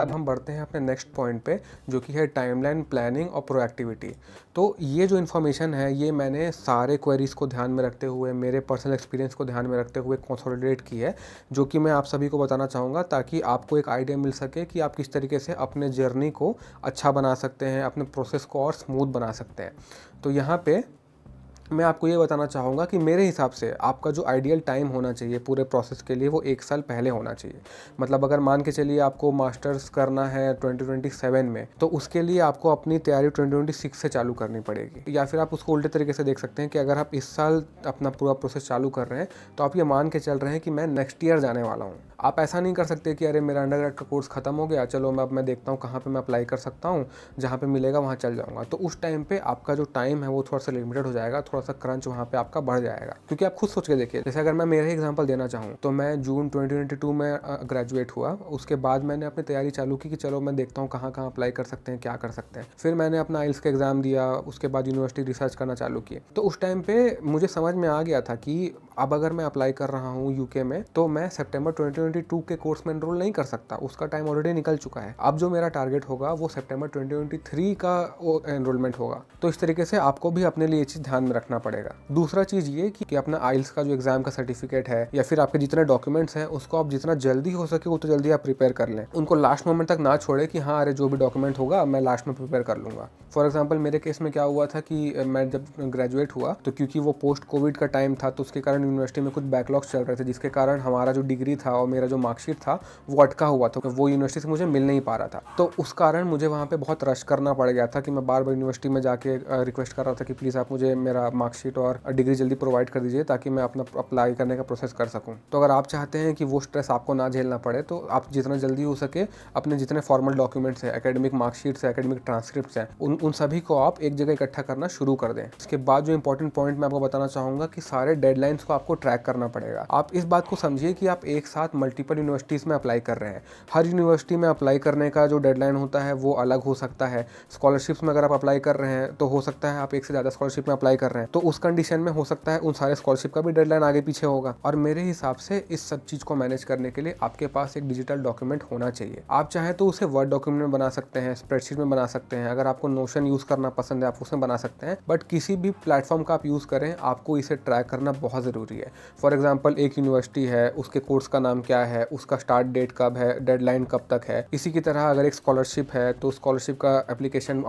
अब हम बढ़ते हैं अपने नेक्स्ट पॉइंट पे, जो कि है टाइमलाइन प्लानिंग और प्रोएक्टिविटी। तो ये जो इन्फॉर्मेशन है ये मैंने सारे क्वेरीज़ को ध्यान में रखते हुए, मेरे पर्सनल एक्सपीरियंस को ध्यान में रखते हुए कंसोलिडेट की है, जो कि मैं आप सभी को बताना चाहूँगा ताकि आपको एक आइडिया मिल सके कि आप किस तरीके से अपने जर्नी को अच्छा बना सकते हैं, अपने प्रोसेस को और स्मूथ बना सकते हैं। तो यहाँ पे मैं आपको ये बताना चाहूँगा कि मेरे हिसाब से आपका जो आइडियल टाइम होना चाहिए पूरे प्रोसेस के लिए वो 1 साल पहले होना चाहिए। मतलब अगर मान के चलिए आपको मास्टर्स करना है 2027 में, तो उसके लिए आपको अपनी तैयारी 2026 से चालू करनी पड़ेगी। या फिर आप उसको उल्टे तरीके से देख सकते हैं कि अगर आप इस साल अपना पूरा प्रोसेस चालू कर रहे हैं तो आप ये मान के चल रहे हैं कि मैं नेक्स्ट ईयर जाने वाला हूँ। आप ऐसा नहीं कर सकते कि अरे मेरा अंडरग्रेड का कोर्स खत्म हो गया, चलो अब मैं देखता हूँ कहाँ पे मैं अप्लाई कर सकता हूँ, जहाँ पे मिलेगा वहाँ चल जाऊँगा। तो उस टाइम पे आपका जो टाइम है वो थोड़ा सा लिमिटेड हो जाएगा, थोड़ा सा क्रंच वहाँ पे आपका बढ़ जाएगा। क्योंकि आप खुद सोच के देखिए, जैसे अगर मैं मेरा ही एग्जांपल देना चाहूँ तो मैं जून 2022 में ग्रेजुएट हुआ। उसके बाद मैंने अपनी तैयारी चालू की कि चलो मैं देखता हूँ कहाँ कहाँ अप्लाई कर सकते हैं, क्या कर सकते हैं। फिर मैंने अपना आइल्स का एग्ज़ाम दिया, उसके बाद यूनिवर्सिटी रिसर्च करना चालू की। तो उस टाइम पे मुझे समझ में आ गया था कि अब अगर मैं अप्लाई कर रहा हूँ यूके में तो मैं सितंबर 2022 के कोर्स में एनरोल नहीं कर सकता, उसका टाइम ऑलरेडी निकल चुका है। अब जो मेरा टारगेट होगा वो सितंबर 2023 का वो एनरोलमेंट होगा। तो इस तरीके से आपको भी अपने लिए ये चीज़ ध्यान में रखना पड़ेगा। दूसरा चीज़ ये कि अपना आइल्स का जो एग्जाम का सर्टिफिकेट है या फिर आपके जितने डॉक्यूमेंट्स हैं उसको आप जितना जल्दी हो सके उतना जल्दी आप प्रिपेयर कर लें। उनको लास्ट मोमेंट तक ना छोड़े कि हाँ अरे जो भी डॉक्यूमेंट होगा मैं लास्ट में प्रिपेयर कर लूँगा। फॉर एग्जाम्पल मेरे केस में क्या हुआ था कि मैं जब ग्रेजुएट हुआ तो क्योंकि वो पोस्ट कोविड का टाइम था तो उसके कारण यूनिवर्सिटी में कुछ बैकलॉग्स चल रहे थे, जिसके कारण हमारा जो डिग्री था और मेरा जो मार्कशीट था वो अटका हुआ था, वो यूनिवर्सिटी से मुझे मिल नहीं पा रहा था। तो उस कारण मुझे वहाँ पे बहुत रश करना पड़ गया था कि मैं बार बार यूनिवर्सिटी में जाके रिक्वेस्ट कर रहा था कि प्लीज़ आप मुझे मेरा मार्कशीट और डिग्री जल्दी प्रोवाइड कर दीजिए ताकि मैं अपना अप्लाई करने का प्रोसेस कर सकूँ। तो अगर आप चाहते हैं कि वो स्ट्रेस आपको ना झेलना पड़े तो आप जितना जल्दी हो सके अपने जितने फॉर्मल डॉक्यूमेंट्स हैं, एकेडमिक मार्कशीट्स हैं, एकेडमिक ट्रांसक्रिप्ट्स हैं, उन सभी को आप एक जगह इकट्ठा करना शुरू कर दें। इसके बाद जो इंपॉर्टेंट पॉइंट मैं आपको बताना चाहूँगा कि सारे डेडलाइंस को आपको ट्रैक करना पड़ेगा। आप इस बात को समझिए कि आप एक साथ मल्टीपल यूनिवर्सिटीज़ में अप्लाई कर रहे हैं। हर यूनिवर्सिटी में अप्लाई करने का जो डेडलाइन होता है वो अलग हो सकता है। स्कॉलरशिप्स में अगर आप अप्लाई कर रहे हैं तो हो सकता है आप एक से ज़्यादा स्कॉलरशिप में अप्लाई कर रहे हैं, तो उस कंडीशन में हो सकता है उन सारे स्कॉलरशिप का भी डेडलाइन आगे पीछे होगा। और मेरे हिसाब से इस सब चीज़ को मैनेज करने के लिए आपके पास एक डिजिटल डॉक्यूमेंट होना चाहिए। आप चाहें तो उसे वर्ड डॉक्यूमेंट में बना सकते हैं, स्प्रेडशीट में बना सकते हैं, अगर आपको नोशन यूज़ करना पसंद है आप उसमें बना सकते हैं, बट किसी भी प्लेटफॉर्म का आप यूज़ करें आपको इसे ट्रैक करना बहुत ज़रूरी है। फॉर एग्जाम्पल एक यूनिवर्सिटी है, उसके कोर्स का नाम क्या है, उसका स्टार्ट डेट कब है, डेडलाइन कब तक है। इसी की तरह अगर एक स्कॉलरशिप है तो स्कॉलरशिप का एप्लीकेशन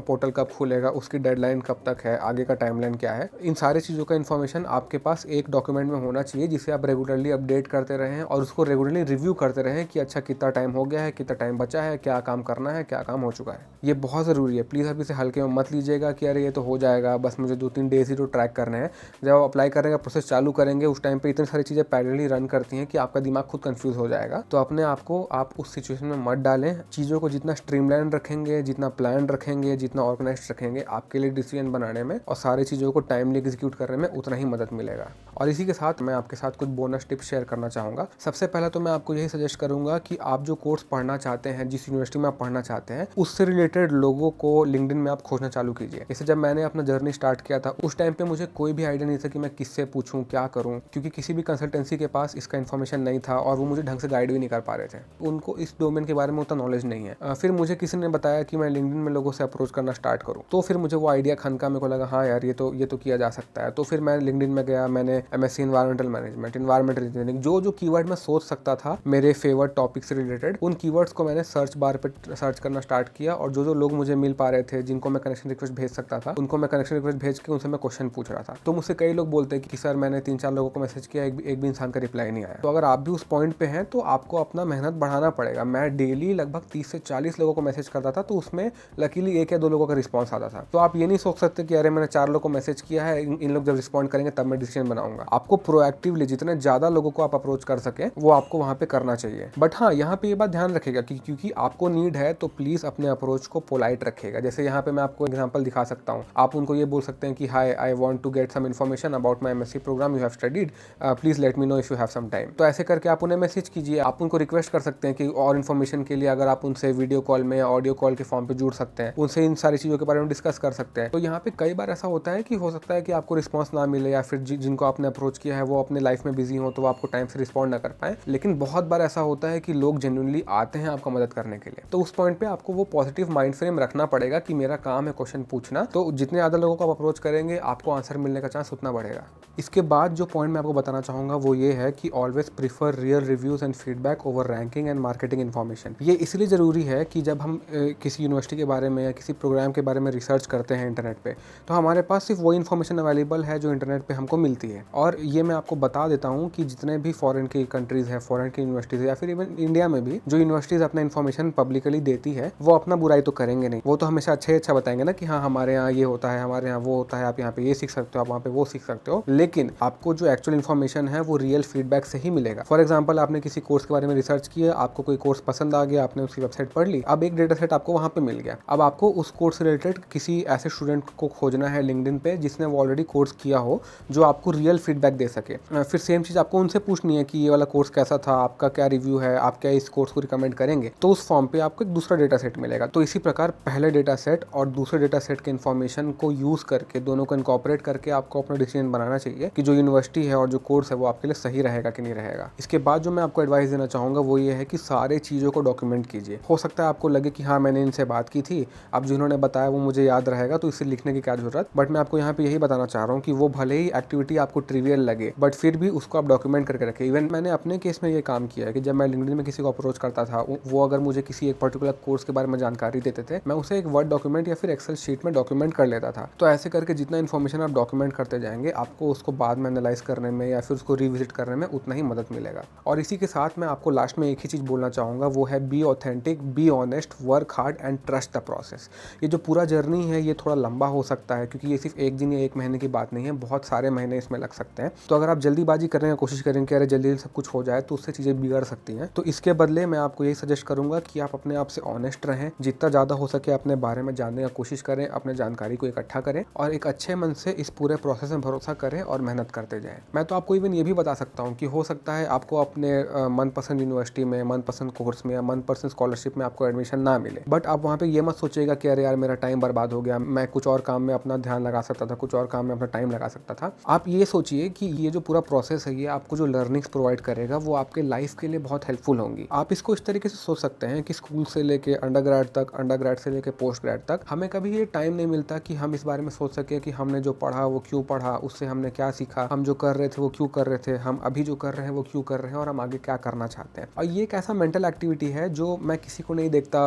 पोर्टल कब खुलेगा, उसकी डेडलाइन कब तक है, आगे का टाइमलाइन क्या है। इन सारी चीज़ों का इन्फॉर्मेशन आपके पास एक डॉक्यूमेंट में होना चाहिए जिसे आप रेगुलरली अपडेट करते रहें और उसको रेगुलरली रिव्यू करते रहें कि अच्छा कितना टाइम हो गया है, कितना टाइम बचा है, क्या काम करना है, क्या काम हो चुका है। ये बहुत ज़रूरी है। प्लीज़ आप इसे हल्के में मत लीजिएगा कि अरे ये तो हो जाएगा, बस मुझे 2-3 डेज ही तो ट्रैक करने हैं। जब आप अप्लाई करने का प्रोसेस चालू करेंगे उस टाइम पे इतनी सारी चीज़ें पैरेलली रन करती हैं कि आपका दिमाग खुद कंफ्यूज हो जाएगा। तो अपने आप को आप उस सिचुएशन में मत डालें। चीज़ों को जितना स्ट्रीमलाइन रखेंगे, जितना प्लान रखेंगे, जितना ऑर्गेनाइज्ड रखेंगे, आपके लिए डिसीजन बनाने में और सारी चीज़ों को टाइमली एग्जीक्यूट करने में उतना ही मदद मिलेगा। और इसी के साथ मैं आपके साथ कुछ बोनस टिप्स शेयर करना चाहूँगा। सबसे पहले तो मैं आपको यही सजेस्ट करूँगा कि आप जो कोर्स पढ़ना चाहते हैं, जिस यूनिवर्सिटी में आप पढ़ना चाहते हैं, उससे रिलेटेड लोगों को लिंक्डइन में आप खोजना चालू कीजिए। जैसे जब मैंने अपना जर्नी स्टार्ट किया था उस टाइम पे मुझे कोई भी आइडिया नहीं था कि मैं किससे पूछूं, क्या करूं, क्योंकि किसी भी कंसल्टेंसी के पास इसका इन्फॉर्मेशन नहीं था और वो मुझे ढंग से गाइड भी नहीं कर पा रहे थे। उनको इस डोमेन के बारे में उतना नॉलेज नहीं है। फिर मुझे किसी ने बताया कि मैं लिंक्डइन में लोगों से अप्रोच करना स्टार्ट करूँ, तो फिर मुझे वो आइडिया खनका, मेरे को लगा हाँ यार ये तो किया जा सकता है। तो फिर मैं लिंक्डइन में गया, मैंने MSc environmental management, environmental engineering, जो कीवर्ड मैं सोच सकता था मेरे फेवरेट टॉपिक से रिलेटेड, उन कीवर्ड्स को मैंने सर्च बार पे सर्च करना स्टार्ट किया और जो लोग मुझे मिल पा रहे थे, जिनको मैं कनेक्शन रिक्वेस्ट भेज सकता था, उनको मैं कनेक्शन रिक्वेस्ट भेज के उनसे मैं क्वेश्चन पूछ रहा था। तो मुझसे कई लोग बोलते हैं कि सर मैंने 3-4 लोगों को मैसेज किया, एक भी इंसान का रिप्लाई नहीं आया। तो अगर आप भी उस पॉइंट पे हैं तो आपको अपना मेहनत बढ़ाना पड़ेगा। मैं डेली लगभग 30 से 40 लोगों को मैसेज करता था, तो उसमें लकीली 1 या 2 लोगों का रिस्पॉन्स आता था। तो आप ये नहीं सोच सकते कि अरे मैंने 4 लोगों को मैसेज किया है, इन लोग जब रिस्पॉन्ड करेंगे तब मैं डिसीजन बनाऊंगा। आपको प्रोएक्टिवली जितने ज़्यादा लोगों को आप अप्रोच कर सके वो आपको वहाँ पे करना चाहिए। बट हाँ, यहाँ पे ये बात ध्यान रखेगा कि क्योंकि आपको नीड है तो प्लीज़ अपने अप्रोच को पोलाइट रखेगा। जैसे यहाँ पे मैं आपको एग्जांपल दिखा सकता हूँ। आप उनको ये बोल सकते हैं कि hi, I want to get some information about my MSc programme you have studied, please let me know if you have some time. तो ऐसे करके आप उन्हें मैसेज कीजिए। आप उनको रिक्वेस्ट कर सकते हैं कि और इन्फॉर्मेशन के लिए अगर आप उनसे वीडियो कॉल में या ऑडियो कॉल के फॉर्म पे जुड़ सकते हैं, उनसे इन सारी चीज़ों के बारे में डिस्कस कर सकते हैं। तो यहाँ पे कई बार ऐसा होता है कि हो सकता है कि आपको रिस्पॉन्स ना मिले या फिर जिनको आपने अप्रोच किया है वो अपने लाइफ में बिजी हो तो वो आपको टाइम से रिस्पॉन्ड ना कर पाए, लेकिन बहुत बार ऐसा होता है कि लोग जेन्युइनली आते हैं आपका मदद करने के लिए। तो उस पॉइंट पे आपको वो पॉजिटिव माइंड फ्रेम रखना पड़ेगा कि मेरा काम है क्वेश्चन पूछना, तो जितने ज़्यादा लोगों को आप अप्रोच करेंगे आपको आंसर मिलने का चांस उतना बढ़ेगा। इसके बाद जो पॉइंट मैं आपको बताना चाहूँगा वो ये है कि always prefer real reviews and feedback over ranking and marketing information. ये इसलिए ज़रूरी है कि जब हम किसी यूनिवर्सिटी के बारे में या किसी प्रोग्राम के बारे में रिसर्च करते हैं इंटरनेट पे, तो हमारे पास सिर्फ वही इन्फॉर्मेशन अवेलेबल है जो इंटरनेट पे हमको मिलती है। और ये मैं आपको बता देता हूँ कि जितने भी फॉरेन की कंट्रीज़ है, फॉरेन की यूनिवर्सिटीज़ या फिर इवन इंडिया में भी जो यूनिवर्सिटीज़ अपना इन्फॉर्मेशन पब्लिकली देती है वो अपना बुराई तो करेंगे नहीं, वो तो हमेशा अच्छा बताएंगे ना कि हाँ हमारे यहाँ ये होता है, हमारे यहाँ वो होता है, आप यहाँ पे ये सीख सकते हो, आप वहाँ पे वो सीख सकते हो, लेकिन आपको जो एक्चुअल इन्फॉर्मेशन है वो रियल फीडबैक से ही मिलेगा। फॉर एग्जाम्पल आपने किसी कोर्स के बारे में रिसर्च किया, आपको कोई कोर्स पसंद आ गया, आपने उसकी वेबसाइट पढ़ ली, अब एक डेटा सेट आपको वहाँ पे मिल गया। अब आपको उस कोर्स से रिलेटेड किसी ऐसे स्टूडेंट को खोजना है लिंक्डइन पे जिसने वो ऑलरेडी कोर्स किया हो, जो आपको रियल फीडबैक दे सके। फिर सेम चीज़ आपको उनसे पूछनी है कि ये वाला कोर्स कैसा था, आपका क्या रिव्यू है, आप क्या इस कोर्स को रिकमेंड करेंगे, तो उस फॉर्म पे आपको एक दूसरा डेटा सेट मिलेगा। तो इसी प्रकार पहले डेटा सेट और दूसरे डेटा सेट के इन्फॉर्मेशन को यूज़ करके, दोनों को इनकॉर्पोरेट करके आपको अपना डिसीजन बनाना चाहिए कि जो यूनिवर्सिटी है और जो कोर्स है वो आपके लिए सही रहेगा कि नहीं रहेगा। इसके बाद जो मैं आपको एडवाइस देना चाहूँगा वो ये है कि सारे चीज़ों को डॉक्यूमेंट कीजिए। हो सकता है आपको लगे कि हाँ मैंने इनसे बात की थी, अब जिन्होंने बताया वो मुझे याद रहेगा तो इसे लिखने की क्या जरूरत, बट मैं आपको यहाँ पे यही बताना चाह रहा हूँ कि वो भले ही एक्टिविटी आपको ट्रिवियल लगे बट फिर भी उसको आप डॉक्यूमेंट करके रखें। इवन मैंने अपने केस में ये काम किया है कि जब मैं लिंक्डइन में किसी को अप्रोच करता था, वो अगर मुझे किसी एक पर्टिकुलर कोर्स के बारे में जानकारी देते थे, मैं उसे एक वर्ड डॉक्यूमेंट या फिर एक्सेल शीट में डॉक्यूमेंट कर लेता था। तो ऐसे करके जितना इन्फॉर्मेशन आप डॉक्यूमेंट करते जाएंगे आपको उसको बाद में एनालाइज करने में या फिर उसको रिविजिट करने में उतना ही मदद मिलेगा। और इसी के साथ मैं आपको लास्ट में एक ही चीज़ बोलना चाहूँगा, वो है be authentic, be honest, work hard and trust the process. ये जो पूरा जर्नी है ये थोड़ा लंबा हो सकता है क्योंकि ये सिर्फ एक दिन या एक महीने की बात नहीं है, बहुत सारे महीने इसमें लग सकते हैं। तो अगर आप जल्दीबाजी करने की कोशिश करेंगे कि अरे जल्दी सब कुछ हो जाए तो उससे चीज़ें बिगड़ सकती हैं। तो इसके बदले मैं आपको यही सजेस्ट करूँगा कि आप अपने आप से ऑनेस्ट रहें, जितना ज़्यादा हो सके अपने बारे में जानने की कोशिश करें, अपने जानकारी को इकट्ठा करें और एक अच्छे मन से इस पूरे प्रोसेस में भरोसा करें और मेहनत करते जाएं। मैं तो आपको इवन ये भी बता सकता हूँ कि हो सकता है आपको अपने मनपसंद यूनिवर्सिटी में, मनपसंद कोर्स में या मनपसंद स्कॉलरशिप में आपको एडमिशन ना मिले, बट आप वहाँ पे ये मत सोचिएगा कि अरे यार मेरा टाइम बर्बाद हो गया, मैं कुछ और काम में अपना ध्यान लगा सकता था, कुछ और काम में अपना टाइम लगा सकता था। आप ये सोचिए कि ये जो पूरा प्रोसेस है ये आपको जो लर्निंग्स प्रोवाइड करेगा वो आपके लाइफ के लिए बहुत हेल्पफुल होंगी। आप इसको इस तरीके से सोच सकते हैं कि स्कूल से लेके अंडरग्रेड तक, अंडरग्रेड से लेके पोस्ट ग्रेड तक हमें कभी ये टाइम नहीं मिलता कि हम इस बारे में सोच सके कि हमने जो पढ़ा वो क्यों पढ़ा, उससे हमने क्या सीखा, हम जो कर रहे थे वो क्यों कर रहे थे, हम अभी जो कर रहे हैं वो क्यों कर रहे हैं और हम आगे क्या करना चाहते हैं। और ये एक ऐसा मेंटल एक्टिविटी है जो मैं किसी को नहीं देखता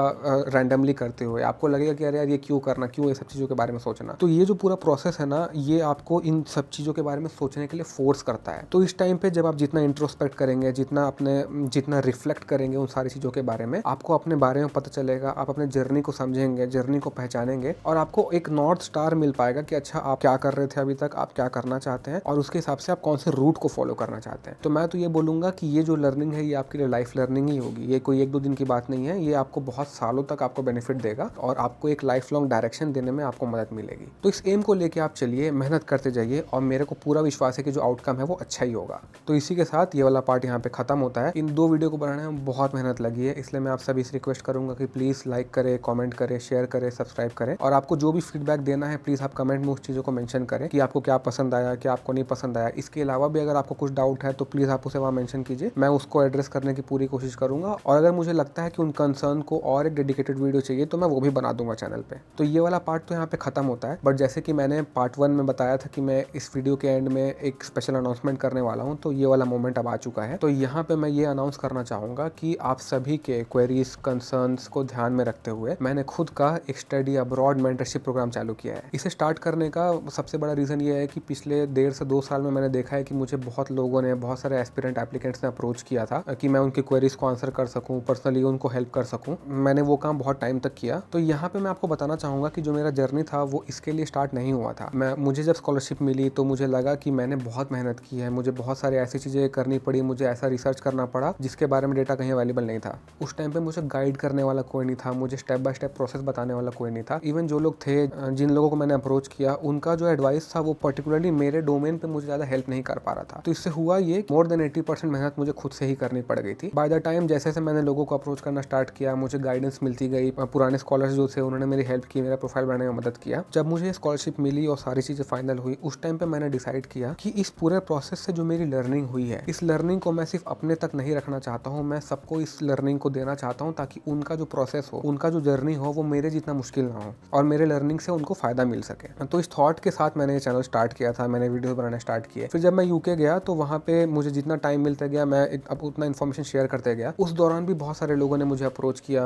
रैंडमली करते हुए। आपको लगेगा कि अरे यार ये क्यों करना, क्यों ये सब चीज़ों के बारे में सोचना। तो ये जो पूरा प्रोसेस है ना ये आपको इन सब चीज़ों के बारे में सोचने के लिए फोर्स करता है। तो इस टाइम पे जब आप जितना इंट्रोस्पेक्ट करेंगे, जितना रिफ्लेक्ट करेंगे उन सारी चीज़ों के बारे में, आपको अपने बारे में पता चलेगा, आप अपने जर्नी को समझेंगे, जर्नी को पहचानेंगे और आपको एक नॉर्थ स्टार मिल पाएगा कि अच्छा आप क्या कर रहे थे अभी तक, आप क्या करना चाहते हैं और उसके हिसाब से आप कौन से रूट को फॉलो करना चाहते हैं। तो मैं तो ये बोलूँगा कि ये जो लर्निंग है ये आपके लिए लाइफ लर्निंग ही होगी। ये कोई 1-2 दिन की बात नहीं है, ये आपको बहुत सालों तक आपको बेनिफिट देगा और आपको एक लाइफ लॉन्ग डायरेक्शन देने में आपको मदद मिलेगी। तो इस एम को लेके आप चलिए, मेहनत करते जाइए और मेरे को पूरा विश्वास है कि जो आउटकम है वो अच्छा ही होगा। तो इसी के साथ ये वाला पार्ट यहाँ पे खत्म होता है। इन 2 वीडियो को बनाने में बहुत मेहनत लगी है, इसलिए मैं आप सभी से रिक्वेस्ट करूंगा कि प्लीज़ लाइक करें, कमेंट करें, शेयर करें, सब्सक्राइब करें और आपको जो भी फीडबैक देना है प्लीज़ आप कमेंट में उस चीज़ों को मेंशन करें कि आपको क्या पसंद आया, क्या आपको नहीं पसंद आया। इसके अलावा भी अगर आपको कुछ डाउट है तो प्लीज़ आप उसे वहाँ मेंशन कीजिए, मैं उसको एड्रेस करने की पूरी कोशिश करूँगा और अगर मुझे लगता है कि उन कंसर्न को और एक डेडिकेटेड वीडियो चाहिए तो मैं वो भी बना दूंगा चैनल पे। तो ये वाला पार्ट तो यहाँ पे खत्म होता है, बट जैसे कि मैंने पार्ट 1 में बताया था कि मैं इस वीडियो के एंड में एक स्पेशल अनाउंसमेंट करने वाला हूँ, तो ये वाला मोमेंट अब आ चुका है। तो यहाँ पे मैं ये अनाउंस करना चाहूँगा कि आप सभी के क्वेरीज, कंसर्न्स को ध्यान में रखते हुए मैंने खुद का एक स्टडी अब्रॉड मेंटरशिप प्रोग्राम चालू किया है। इसे स्टार्ट करने का सबसे बड़ा रीज़न ये है कि पिछले 1.5 से 2 साल में मैंने देखा है कि मुझे बहुत लोगों ने, बहुत सारे एस्पिरेंट एप्लीकेंट्स ने अप्रोच किया था कि मैं उनकी क्वेरीज को आंसर कर सकूँ, पर्सनली उनको हेल्प कर सकूँ। मैंने वो काम बहुत टाइम तक किया। तो यहाँ पे मैं आपको बताना चाहूँगा कि जो मेरा जर्नी था वो इसके लिए स्टार्ट नहीं हुआ था। मुझे जब स्कॉलरशिप मिली तो मुझे लगा कि मैंने बहुत मेहनत की है, मुझे बहुत सारी ऐसी चीज़ें करनी पड़ी, मुझे ऐसा रिसर्च करना पड़ा जिसके बारे में डेटा कहीं अवेलेबल नहीं था। उस टाइम पे मुझे गाइड करने वाला कोई नहीं था, मुझे स्टेप बाय स्टेप प्रोसेस बताने वाला कोई नहीं था। इवन जो लोग थे, जिन लोगों को मैंने अप्रोच किया, उनका जो एडवाइस था वो पर्टिकुलरली मेरे डोमेन पे मुझे ज़्यादा हेल्प नहीं कर पा रहा था। तो इससे हुआ ये, मोर देन 80% मेहनत मुझे खुद से ही करनी पड़ गई थी। बाय द टाइम जैसे जैसे मैंने लोगों को अप्रोच करना स्टार्ट किया, मुझे गाइडेंस मिलती गई, पुराने स्कॉलर्स जो थे उन्होंने मेरी हेल्प की, मेरा प्रोफाइल बनाने में मदद किया। जब मुझे स्कॉलरशिप मिली मिली और सारी चीज़ें फाइनल हुई, उस टाइम पे मैंने डिसाइड किया कि इस पूरे प्रोसेस से जो मेरी लर्निंग हुई है, इस लर्निंग को मैं सिर्फ अपने तक नहीं रखना चाहता हूँ, मैं सबको इस लर्निंग को देना चाहता हूँ ताकि उनका जो प्रोसेस हो, उनका जो जर्नी हो, वो मेरे जितना मुश्किल ना हो और मेरे लर्निंग से उनको फ़ायदा मिल सके। तो इस थॉट के साथ मैंने ये चैनल स्टार्ट किया था, मैंने वीडियो बनाना स्टार्ट किए। फिर जब मैं यूके गया तो वहाँ पे मुझे जितना टाइम मिलता गया मैं अब उतना इन्फॉर्मेशन शेयर करते गया। उस दौरान भी बहुत सारे लोगों ने मुझे अप्रोच किया,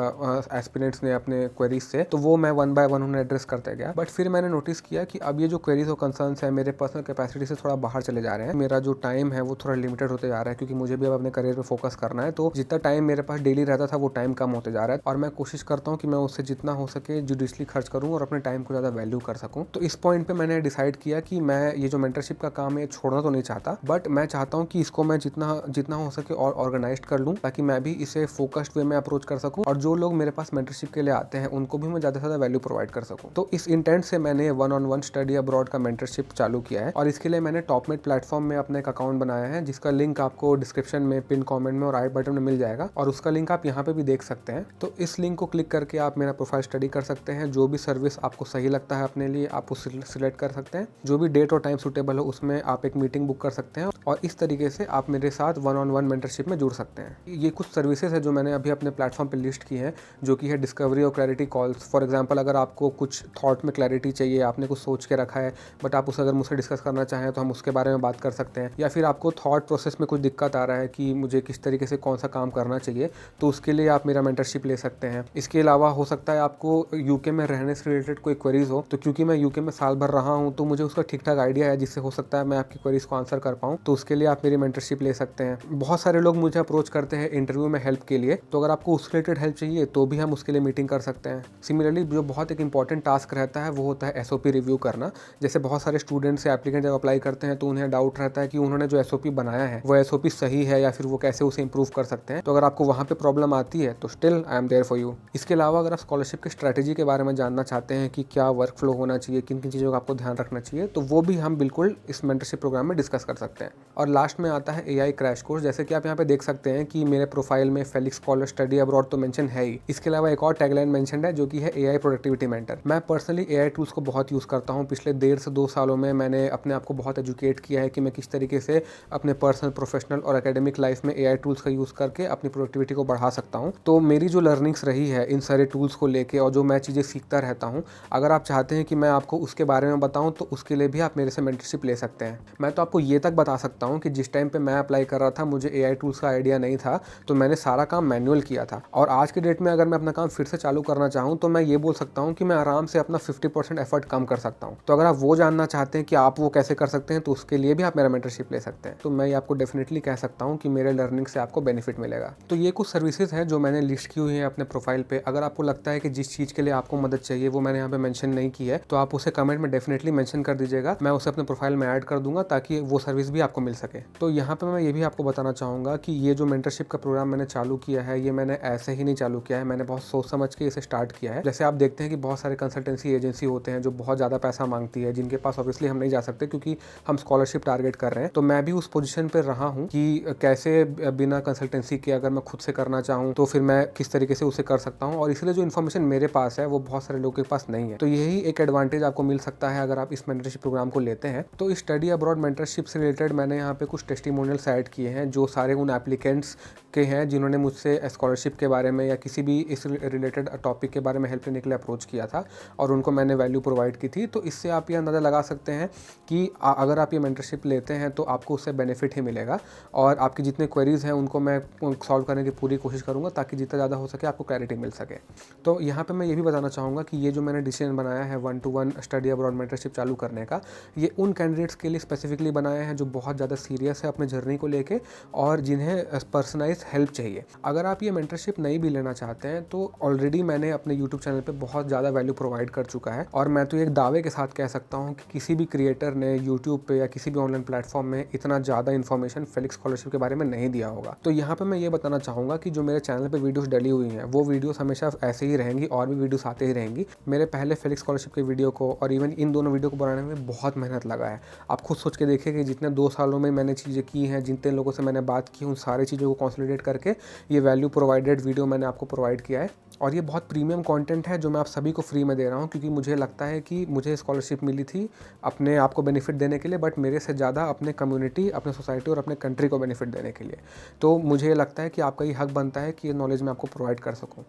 एस्पिरेंट्स ने अपने क्वेरीज से, तो वो मैं वन बाय वन उन्हें एड्रेस करते गया। बट फिर मैंने नोटिस किया कि अब ये जो क्वेरीज और कंसर्न्स है मेरे पर्सनल कैपेसिटी से थोड़ा बाहर चले जा रहे हैं। मेरा जो टाइम है वो थोड़ा लिमिटेड होते जा रहा है क्योंकि मुझे भी अब अपने करियर पे फोकस करना है। तो जितना टाइम मेरे पास डेली रहता था वो टाइम कम होते जा रहा है और मैं कोशिश करता हूँ कि मैं उससे जितना हो सके जुडिशली खर्च करूँ और अपने टाइम को ज़्यादा वैल्यू कर सकूँ। तो इस पॉइंट पे मैंने डिसाइड किया कि मैं ये जो मेंटरशिप का काम है छोड़ना तो नहीं चाहता, बट मैं चाहता हूँ कि इसको मैं जितना हो सके और ऑर्गेनाइज कर लूँ ताकि मैं भी इसे फोकस्ड वे में अप्रोच कर सकूँ और जो लोग मेरे पास मेंटरशिप के लिए आते हैं उनको भी मैं ज़्यादा से ज़्यादा वैल्यू प्रोवाइड कर सकूँ। तो इस इंटेंट से मैंने 1-on-1 स्टडी अब्रॉड का मेंटरशिप चालू किया है और इसके लिए मैंने टॉपमेट प्लेटफॉर्म में अपना एक अकाउंट बनाया है जिसका लिंक आपको डिस्क्रिप्शन में, पिन कमेंट में और आई बटन में मिल जाएगा और उसका लिंक आप यहाँ पे भी देख सकते हैं। तो इस लिंक को क्लिक करके आप मेरा प्रोफाइल स्टडी कर सकते हैं। जो भी सर्विस आपको सही लगता है अपने लिए आप उस सिलेक्ट कर सकते हैं। जो भी डेट और टाइम सूटेबल हो उसमें आप एक मीटिंग बुक कर सकते हैं और इस तरीके से आप मेरे साथ 1-on-1 मेंटरशिप में जुड़ सकते हैं। ये कुछ सर्विसेज है जो मैंने अभी अपने प्लेटफॉर्म पे लिस्ट की है, जो कि है डिस्कवरी और क्लैरिटी कॉल्स। फॉर एग्जांपल अगर आपको कुछ थॉट में क्लैरिटी चाहिए, आपने कुछ सोच के रखा है बट आप उसे अगर मुझसे डिस्कस करना चाहें तो हम उसके बारे में बात कर सकते हैं। या फिर आपको थॉट प्रोसेस में कुछ दिक्कत आ रहा है कि मुझे किस तरीके से कौन सा काम करना चाहिए, तो उसके लिए आप मेरा मेंटरशिप ले सकते हैं। इसके अलावा हो सकता है आपको यूके में रहने से रिलेटेड कोई क्वेरीज हो, तो क्योंकि मैं यूके में साल भर रहा हूँ तो मुझे उसका ठीक ठाक आइडिया है जिससे हो सकता है मैं आपकी क्वेरीज को आंसर कर पाऊँ, तो उसके लिए आप मेरी मेंटरशिप ले सकते हैं। बहुत सारे लोग मुझे अप्रोच करते हैं इंटरव्यू में हेल्प के लिए, तो अगर आपको उस रिलेटेड हेल्प चाहिए तो भी हम उसके लिए मीटिंग कर सकते हैं। सिमिलरली जो बहुत एक इंपॉर्टेंट टास्क रहता है वो होता है एसओपी रिव्यू करना। जैसे बहुत सारे स्टूडेंट्स या एप्लीकेंट जब अप्लाई करते हैं तो उन्हें डाउट रहता है कि उन्होंने जो एसओपी बनाया है वो एसओपी सही है या फिर वो कैसे उसे इंप्रूव कर सकते हैं। तो अगर आपको वहाँ पे प्रॉब्लम आती है तो still I am there for you. इसके अलावा अगर आप स्कॉलरशिप की स्ट्रैटेजी के बारे में जानना चाहते हैं कि क्या वर्क फ्लो होना चाहिए, किन किन चीज़ों का आपको ध्यान रखना चाहिए, तो वो भी हम बिल्कुल इस मेंटरशिप प्रोग्राम में डिस्कस कर सकते हैं। और लास्ट में आता है एआई क्रैश कोर्स। जैसे कि आप यहाँ पे देख सकते हैं कि मेरे प्रोफाइल में फेलिक्स स्कॉलर स्टडी अब्रॉड तो मेंशन है ही, इसके अलावा एक और टैगलाइन मेंशन है जो कि है एआई प्रोडक्टिविटी मेंटर। मैं पर्सनली एआई टूल्स को बहुत यूज़ करता हूँ। पिछले 1.5 से 2 सालों में मैंने अपने आप को बहुत एजुकेट किया है कि मैं किस तरीके से अपने पर्सनल, प्रोफेशनल और एकेडमिक लाइफ में एआई टूल्स का यूज़ करके अपनी प्रोडक्टिविटी को बढ़ा सकता हूँ। तो मेरी जो लर्निंग्स रही है इन सारे टूल्स को लेके और जो मैं चीज़ें सीखता रहता हूँ, अगर आप चाहते हैं कि मैं आपको उसके बारे में बताऊँ तो उसके लिए भी आप मेरे से मेंटरशिप ले सकते हैं। मैं तो आपको ये तक बता सकता हूँ कि जिस टाइम पे मैं अप्लाई कर रहा था मुझे एआई टूल्स का आइडिया नहीं था, तो मैंने सारा काम मैनुअल किया था। और आज के डेट में अगर मैं अपना काम फिर से चालू करना चाहूँ तो मैं ये बोल सकता हूँ कि मैं आराम से अपना 50% एफर्ट कम कर सकता हूँ। तो अगर आप वो जानना चाहते हैं कि आप वो कैसे कर सकते हैं तो उसके लिए भी आप मेरा मेंटरशिप ले सकते हैं। तो मैं आपको डेफिनेटली कह सकता हूँ कि मेरे लर्निंग से आपको बेनिफिट मिलेगा। तो ये कुछ सर्विसेज हैं जो मैंने लिस्ट की हुई है अपने प्रोफाइल पे। अगर आपको लगता है कि जिस चीज़ के लिए आपको मदद चाहिए वो मैंने यहाँ पे मेंशन नहीं की है तो आप उसे कमेंट में डेफिनेटली मेंशन कर दीजिएगा, मैं उसे अपने प्रोफाइल में ऐड कर दूंगा ताकि वो सर्विस भी आपको मिल सके। तो यहाँ पे मैं ये भी आपको बताना चाहूँगा कि ये जो मेंटरशिप का प्रोग्राम मैंने चालू किया है ये मैंने ऐसे ही नहीं चालू किया है, मैंने बहुत सोच समझ के इसे स्टार्ट किया है। जैसे आप देखते हैं कि बहुत सारे कंसल्टेंसी एजेंसी होते हैं जो बहुत ज़्यादा पैसा मांगती है, जिनके पास ऑब्वियसली हम नहीं जा सकते क्योंकि हम स्कॉलरशिप टारगेट कर रहे हैं। तो मैं भी उस पोजीशन पर रहा हूँ कि कैसे बिना कंसल्टेंसी के अगर मैं खुद से करना चाहूँ तो फिर मैं किस तरीके से उसे कर सकता हूँ, और इसलिए जो इन्फॉर्मेशन मेरे पास है वो बहुत सारे लोगों के पास नहीं है। तो यही एक एडवांटेज आपको मिल सकता है अगर आप इस मेंटरशिप प्रोग्राम को लेते हैं। तो इस स्टडी अब्रॉड मेंटरशिप से रिलेटेड मैंने यहाँ पे कुछ टेस्टिमोनियल्स ऐड किए हैं जो सारे उन एप्लीकेंट्स के हैं जिन्होंने मुझसे स्कॉलरशिप के बारे में या किसी भी इस रिलेटेड टॉपिक के बारे में हेल्प लेने के लिए अप्रोच किया था और उनको मैंने वैल्यू प्रोवाइड की थी। तो इससे आप ये अंदाज़ा लगा सकते हैं कि अगर आप ये मेंटरशिप लेते हैं तो आपको उससे बेनिफिट ही मिलेगा और आपकी जितने क्वेरीज़ हैं उनको मैं सॉल्व करने की पूरी कोशिश करूँगा ताकि जितना ज़्यादा हो सके आपको क्लैरिटी मिल सके। तो यहाँ पे मैं ये भी बताना चाहूँगा कि ये जो मैंने डिसीजन बनाया है 1-to-1 स्टडी अब्रॉड मेंटरशिप चालू करने का, ये उन कैंडिडेट्स के लिए स्पेसिफिकली बनाया है जो बहुत ज़्यादा सीरियस है अपने जर्नी को लेके और जिन्हें पर्सनलाइज हेल्प चाहिए। अगर आप ये मेंटरशिप नहीं भी लेना चाहते हैं तो ऑलरेडी मैंने अपने यूट्यूब चैनल पे बहुत ज़्यादा वैल्यू प्रोवाइड कर चुका है और मैं तो एक दावे के साथ कह सकता हूँ कि किसी भी क्रिएटर ने यूट्यूब पे या किसी भी ऑनलाइन प्लेटफॉर्म में इतना ज़्यादा इन्फॉर्मेशन फेलिक्स स्कॉलरशिप के बारे में नहीं दिया होगा। तो यहाँ पे मैं ये बताना चाहूँगा कि जो मेरे चैनल पे वीडियोस डली हुई हैं वो वीडियोस हमेशा ऐसे ही रहेंगी और भी वीडियोस आते ही रहेंगी। मेरे पहले फेलिक्स स्कॉलरशिप के वीडियो को और इवन इन दोनों वीडियो को बनाने में बहुत मेहनत लगा है। आप खुद सोच के देखिए कि जितने 2 सालों में मैंने चीज़ें की हैं, जितने लोगों से मैंने बात की, उन सारी चीज़ों को कंसोलिडेट करके ये वैल्यू प्रोवाइडेड वीडियो मैंने आपको प्रोवाइड किया है। और ये बहुत प्रीमियम कंटेंट है जो मैं आप सभी को फ्री में दे रहा हूँ क्योंकि मुझे लगता है कि मुझे मुझे स्कॉलरशिप मिली थी अपने आप को बेनिफिट देने के लिए, बट मेरे से ज़्यादा अपने कम्युनिटी, अपने सोसाइटी और अपने कंट्री को बेनिफिट देने के लिए। तो मुझे लगता है कि आपका ये हक बनता है कि ये नॉलेज मैं आपको प्रोवाइड कर सकूँ।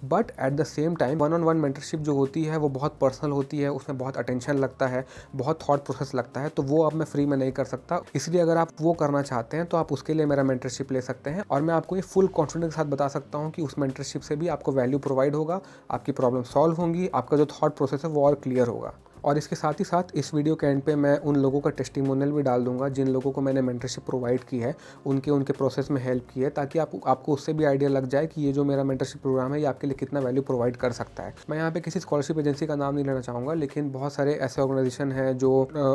But at the same time one on one mentorship जो होती है वो बहुत पर्सनल होती है, उसमें बहुत अटेंशन लगता है, बहुत थॉट प्रोसेस लगता है, तो वो अब मैं फ्री में नहीं कर सकता। इसलिए अगर आप वो करना चाहते हैं तो आप उसके लिए मेरा मेंटरशिप ले सकते हैं, और मैं आपको ये फुल कॉन्फिडेंस के साथ बता सकता हूँ कि उस मेंटरशिप से भी आपको वैल्यू प्रोवाइड होगा, आपकी प्रॉब्लम सॉल्व होंगी, आपका जो थॉट प्रोसेस है वो और क्लियर होगा। और इसके साथ ही साथ इस वीडियो के एंड पे मैं उन लोगों का टेस्टिमोनियल भी डाल दूंगा जिन लोगों को मैंने मेंटरशिप प्रोवाइड की है, उनके प्रोसेस में हेल्प की है, ताकि आपको उससे भी आइडिया लग जाए कि ये जो मेरा मेंटरशिप प्रोग्राम है ये आपके लिए कितना वैल्यू प्रोवाइड कर सकता है। मैं यहाँ पे किसी स्कॉलरशिप एजेंसी का नाम नहीं लेना चाहूँगा, लेकिन बहुत सारे ऐसे ऑर्गेनाइजेशन हैं जो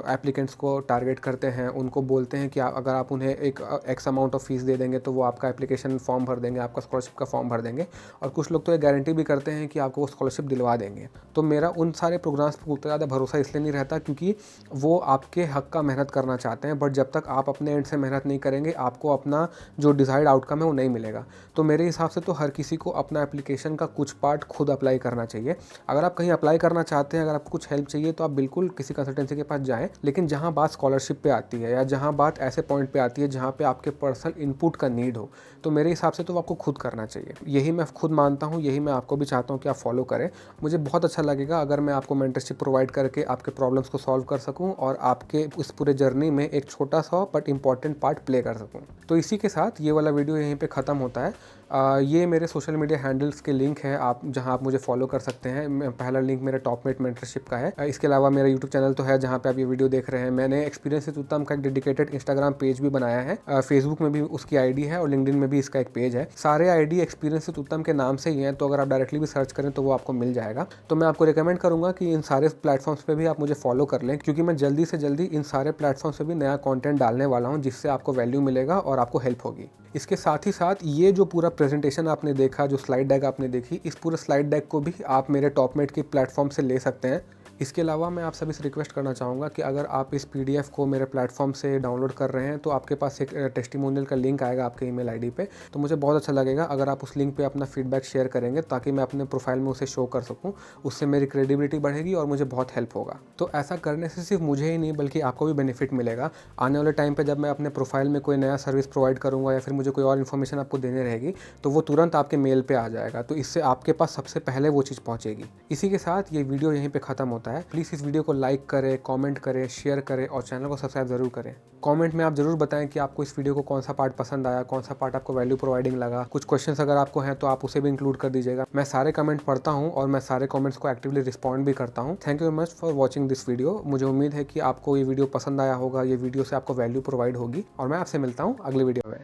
एप्लीकेंट्स को टारगेट करते हैं, उनको बोलते हैं कि अगर आप उन्हें एक एक्स अमाउंट ऑफ फीस दे देंगे तो वो आपका एप्लीकेशन फॉर्म भर देंगे, आपका स्कॉलरशिप का फॉर्म भर देंगे, और कुछ लोग तो ये गारंटी भी करते हैं कि आपको वो स्कॉलरशिप दिलवा देंगे। तो मेरा उन सारे प्रोग्राम्स पर उतना ज़्यादा भरोसा इसलिए नहीं रहता क्योंकि वो आपके हक का मेहनत करना चाहते हैं, बट जब तक आप अपने एंड से मेहनत नहीं करेंगे आपको अपना जो डिज़ायर्ड आउटकम है वो नहीं मिलेगा। तो मेरे हिसाब से तो हर किसी को अपना एप्लीकेशन का कुछ पार्ट खुद अप्लाई करना चाहिए। अगर आप कहीं अप्लाई करना चाहते हैं, अगर आपको कुछ हेल्प चाहिए तो आप बिल्कुल किसी कंसल्टेंसी के पास जाएँ, लेकिन जहाँ बात स्कॉलरशिप पे आती है या जहाँ बात ऐसे पॉइंट पे आती है जहाँ पे आपके पर्सनल इनपुट का नीड हो, तो मेरे हिसाब से तो आपको खुद करना चाहिए। यही मैं खुद मानता हूँ, यही मैं आपको भी चाहता हूँ कि आप फॉलो करें। मुझे बहुत अच्छा लगेगा अगर मैं आपको मेंटरशिप प्रोवाइड करके आपके प्रॉब्लम्स को सॉल्व कर सकूं और आपके इस पूरे जर्नी में एक छोटा सा बट इंपॉर्टेंट पार्ट प्ले कर सकूं। तो इसी के साथ ये वाला वीडियो यहीं पे ख़त्म होता है। ये मेरे सोशल मीडिया हैंडल्स के लिंक है, आप जहां आप मुझे फॉलो कर सकते हैं। पहला लिंक मेरे टॉपमेट मेंटरशिप का है। इसके अलावा मेरा यूट्यूब चैनल तो है जहां पे आप ये वीडियो देख रहे हैं। मैंने एक्सपीरियंस विद उत्तम का एक डेडिकेटेड इंस्टाग्राम पेज भी बनाया है, फेसबुक में भी उसकी आईडी है और लिंक्डइन में भी इसका एक पेज है। सारे आईडी एक्सपीरियंस विद उत्तम के नाम से ही हैं, तो अगर आप डायरेक्टली भी सर्च करें तो वो आपको मिल जाएगा। तो मैं आपको रिकमेंड करूँगा कि इन सारे प्लेटफॉर्म्स पे भी आप मुझे फॉलो कर लें, क्योंकि मैं जल्दी से जल्दी इन सारे प्लेटफॉर्म्स पे भी नया कंटेंट डालने वाला हूं जिससे आपको वैल्यू मिलेगा और आपको हेल्प होगी। इसके साथ ही साथ ये जो पूरा प्रेजेंटेशन आपने देखा, जो स्लाइड डेक आपने देखी, इस पूरे स्लाइड डेक को भी आप मेरे टॉपमेट के प्लेटफॉर्म से ले सकते हैं। इसके अलावा मैं आप सभी से रिक्वेस्ट करना चाहूँगा कि अगर आप इस PDF को मेरे प्लेटफॉर्म से डाउनलोड कर रहे हैं तो आपके पास एक टेस्टिमोनियल का लिंक आएगा आपके ईमेल आईडी पे। तो मुझे बहुत अच्छा लगेगा अगर आप उस लिंक पे अपना फीडबैक शेयर करेंगे, ताकि मैं अपने प्रोफाइल में उसे शो कर सकूँ। उससे मेरी क्रेडिबिलिटी बढ़ेगी और मुझे बहुत हेल्प होगा। तो ऐसा करने से सिर्फ मुझे ही नहीं बल्कि आपको भी बेनिफिट मिलेगा। आने वाले टाइम पर जब मैं अपने प्रोफाइल में कोई नया सर्विस प्रोवाइड करूँगा या फिर मुझे कोई और इन्फॉर्मेशन आपको देनी रहेगी तो वो तुरंत आपके मेल पर आ जाएगा। तो इससे आपके पास सबसे पहले वो चीज़ पहुँचेगी। इसी के साथ ये वीडियो यहीं पर ख़त्म होता है। प्लीज़ इस वीडियो को लाइक करें, कमेंट करें, शेयर करें और चैनल को सब्सक्राइब ज़रूर करें। कमेंट में आप ज़रूर बताएं कि आपको इस वीडियो को कौन सा पार्ट पसंद आया, कौन सा पार्ट आपको वैल्यू प्रोवाइडिंग लगा। कुछ क्वेश्चंस अगर आपको हैं तो आप उसे भी इंक्लूड कर दीजिएगा। मैं सारे कमेंट पढ़ता हूं और मैं सारे कमेंट्स को एक्टिवली रिस्पॉन्ड भी करता हूं। Thank you very much for watching this video. मुझे उम्मीद है कि आपको ये वीडियो पसंद आया होगा, ये वीडियो से आपको वैल्यू प्रोवाइड होगी, और मैं आपसे मिलता हूँ अगले वीडियो में।